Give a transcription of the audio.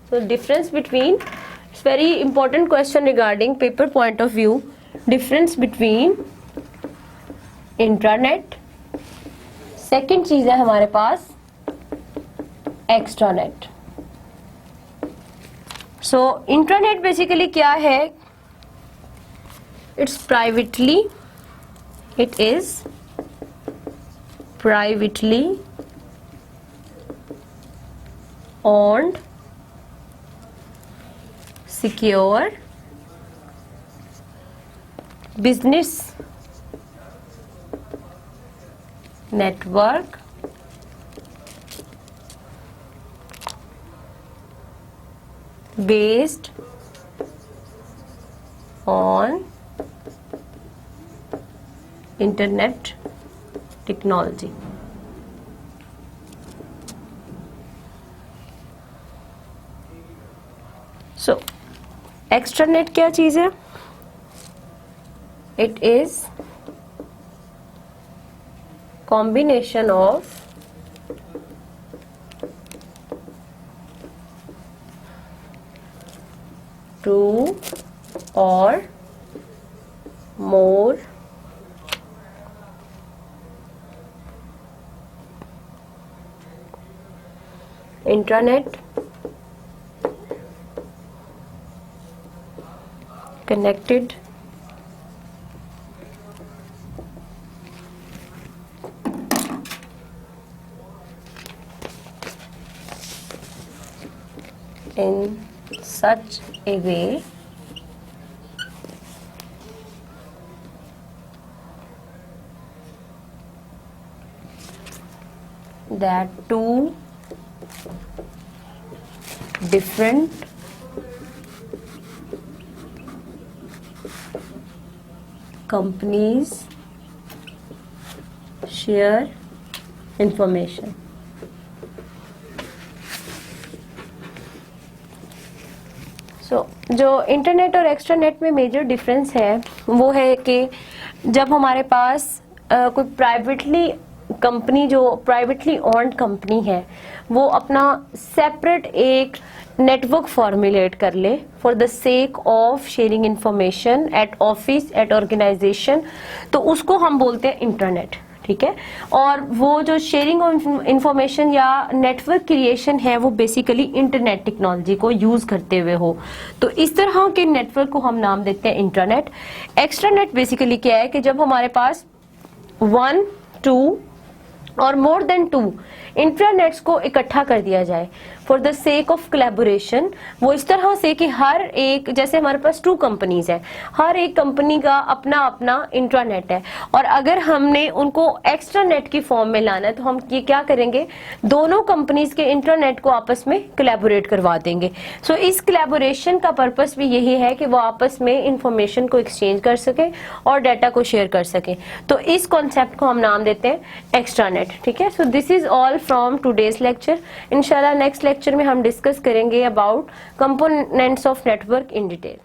So difference between, it's very important question regarding paper point of view. Difference between intranet, second चीज है हमारे पास extranet. सो intranet basically क्या है? It's privately, it is privately owned, secure business network based on internet technology. So extranet क्या चीज है? It is combination of two or more intranet connected in such a way that two different companies share information. So, जो internet और extranet में major difference है वो है कि जब हमारे पास कोई प्राइवेटली कंपनी, जो प्राइवेटली ओन्ड कंपनी है, वो अपना सेपरेट एक नेटवर्क फॉर्मुलेट कर ले for the sake of sharing information at office, at organisation, तो उसको हम बोलते हैं इंटरनेट. ठीक है. और वो जो शेयरिंग ऑफ इंफॉर्मेशन या नेटवर्क क्रिएशन है वो बेसिकली इंटरनेट टेक्नोलॉजी को यूज करते हुए हो, तो इस तरह के नेटवर्क को हम नाम देते हैं इंट्रानेट. एक्स्ट्रानेट बेसिकली क्या है कि जब हमारे पास 1, 2 और मोर देन 2 इंट्रानेट्स को इकट्ठा कर दिया जाए for the sake of collaboration. वो इस तरह से कि हर एक, जैसे हमारे पास 2 कंपनीज हैं, हर एक कंपनी का अपना अपना इंट्रानेट है, और अगर हमने उनको एक्स्ट्रानेट की फॉर्म में लाना है तो हम ये क्या करेंगे, दोनों कंपनीज के इंट्रानेट को आपस में कोलैबोरेट करवा देंगे. सो इस कोलैबोरेशन का पर्पस भी यही है कि वो आपस में इंफॉर्मेशन को एक्सचेंज कर सके और डाटा को शेयर कर सके. तो इस कॉन्सेप्ट को हम नाम देते हैं एक्स्ट्रानेट. ठीक है. So this is all from today's lecture. इंशाल्लाह नेक्स्ट लेक्चर में हम डिस्कस करेंगे about components of network in detail.